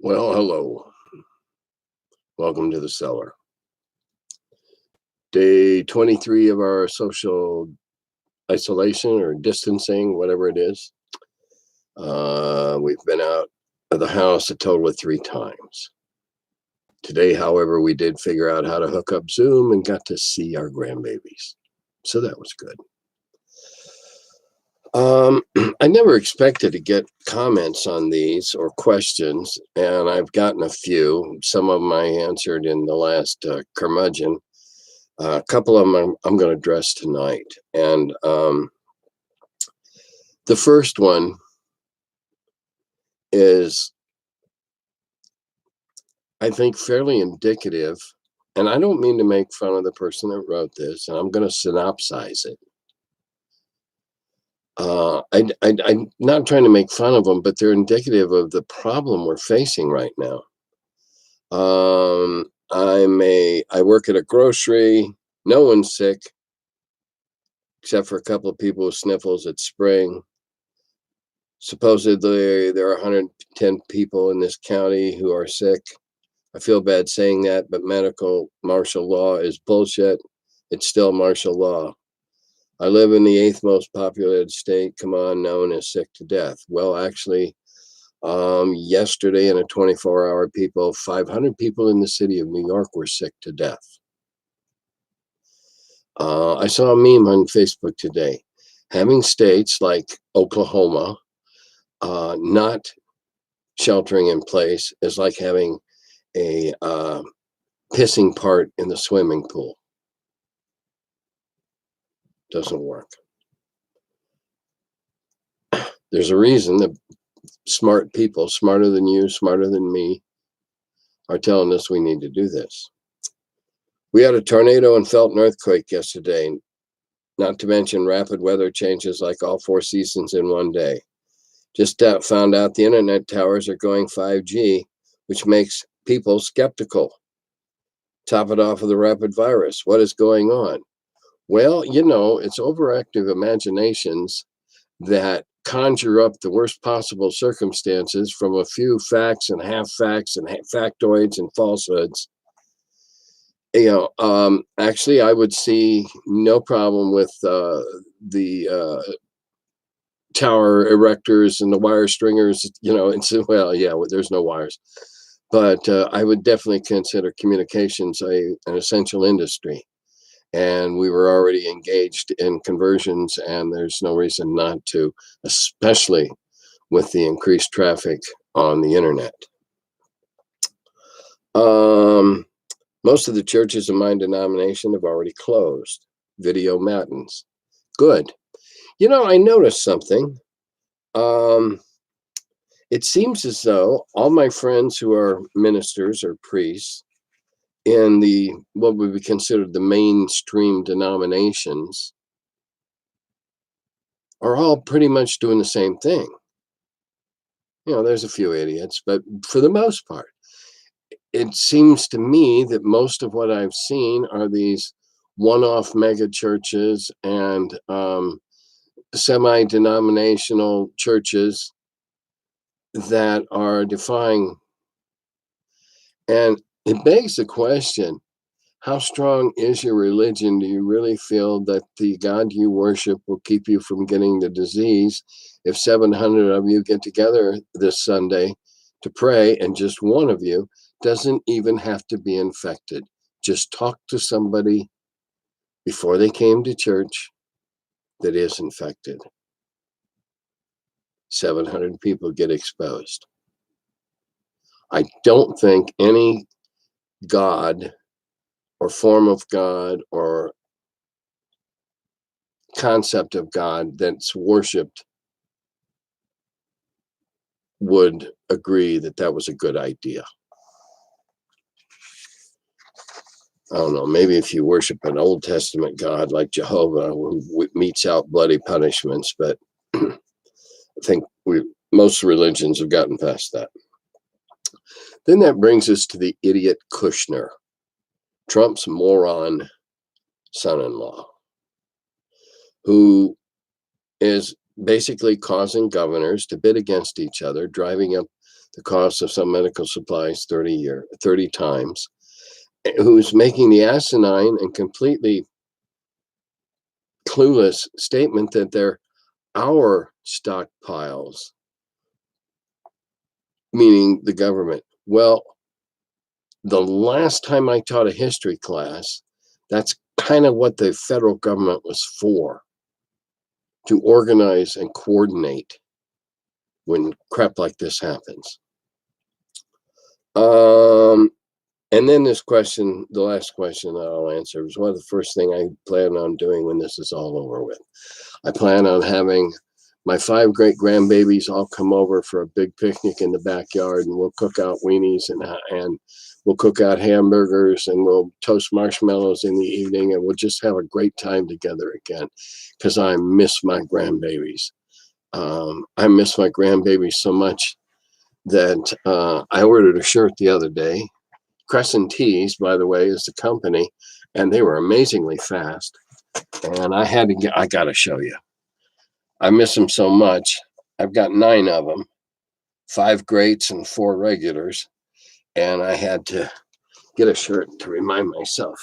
Well, hello. Welcome to the cellar. Day 23 of our social isolation or distancing, whatever it is. We've been out of the house a total of 3 times. Today, however, we did figure out how to hook up Zoom and got to see our grandbabies. So that was good. I never expected to get comments on these or questions, and I've gotten a few. Some of them I answered in the last curmudgeon. A couple of them I'm going to address tonight. And the first one is, I think, fairly indicative. And I don't mean to make fun of the person that wrote this, and I'm going to synopsize it. I'm not trying to make fun of them, but they're indicative of the problem we're facing right now. I work at a grocery. No one's sick, except for a couple of people with sniffles at Spring. Supposedly, there are 110 people in this county who are sick. I feel bad saying that, but medical martial law is bullshit. It's still martial law. I live in the 8th most populated state, known as sick to death. Well, actually, yesterday in a 24-hour 500 people in the city of New York were sick to death. I saw a meme on Facebook today. Having states like Oklahoma not sheltering in place is like having a pissing part in the swimming pool. Doesn't work. There's a reason that smart people, smarter than you, smarter than me, are telling us we need to do this. We had a tornado and felt an earthquake yesterday, not to mention rapid weather changes like all 4 seasons in one day. Just found out the internet towers are going 5G, which makes people skeptical. Top it off with the rapid virus. What is going on? Well, it's overactive imaginations that conjure up the worst possible circumstances from a few facts and half facts and factoids and falsehoods. Actually, I would see no problem with the tower erectors and the wire stringers, and so, there's no wires. But I would definitely consider communications an essential industry. And we were already engaged in conversions, and there's no reason not to, especially with the increased traffic on the internet. Most of the churches in my denomination have already closed. Video matins. Good. I noticed something. It seems as though all my friends who are ministers or priests in what would be considered the mainstream denominations are all pretty much doing the same thing. There's a few idiots, but for the most part, it seems to me that most of what I've seen are these one-off mega churches and semi-denominational churches that are defying. And it begs the question, how strong is your religion? Do you really feel that the God you worship will keep you from getting the disease if 700 of you get together this Sunday to pray and just one of you doesn't even have to be infected? Just talk to somebody before they came to church that is infected. 700 people get exposed. I don't think any God or form of God or concept of God that's worshipped would agree that that was a good idea. I don't know, maybe if you worship an Old Testament God like Jehovah, who metes out bloody punishments, but I think most religions have gotten past that. Then that brings us to the idiot Kushner, Trump's moron son-in-law, who is basically causing governors to bid against each other, driving up the cost of some medical supplies 30 times, who's making the asinine and completely clueless statement that they're our stockpiles, meaning the government. Well, the last time I taught a history class, that's kind of what the federal government was for, to organize and coordinate when crap like this happens. And then this question, the last question that I'll answer, is one of the first thing I plan on doing when this is all over with. I plan on having my 5 great grandbabies all come over for a big picnic in the backyard, and we'll cook out weenies and we'll cook out hamburgers, and we'll toast marshmallows in the evening, and we'll just have a great time together again, because I miss my grandbabies. I miss my grandbabies so much that I ordered a shirt the other day. Crescent Tees, by the way, is the company, and they were amazingly fast. And I got to show you. I miss them so much. I've got 9 of them, 5 greats and 4 regulars. And I had to get a shirt to remind myself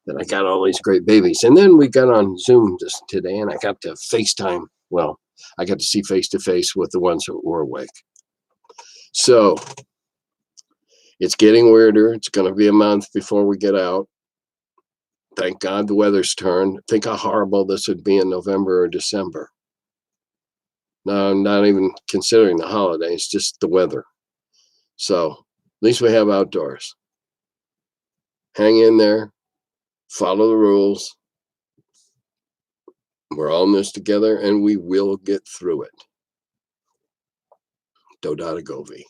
that I got all these great babies. And then we got on Zoom today, and I got to FaceTime. Well, I got to see face to face with the ones that were awake. So it's getting weirder. It's going to be a month before we get out. Thank God the weather's turned. Think how horrible this would be in November or December. No, not even considering the holidays, just the weather. So at least we have outdoors. Hang in there. Follow the rules. We're all in this together, and we will get through it. Dodata Govi.